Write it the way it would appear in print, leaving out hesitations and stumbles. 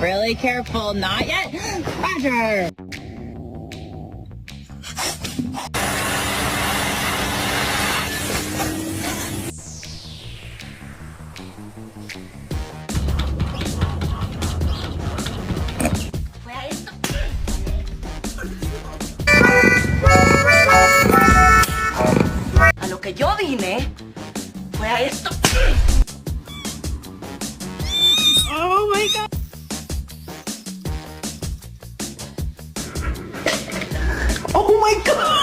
Really careful. Not yet. Roger. A lo que yo vine fue a esto. Oh my God. Oh my God!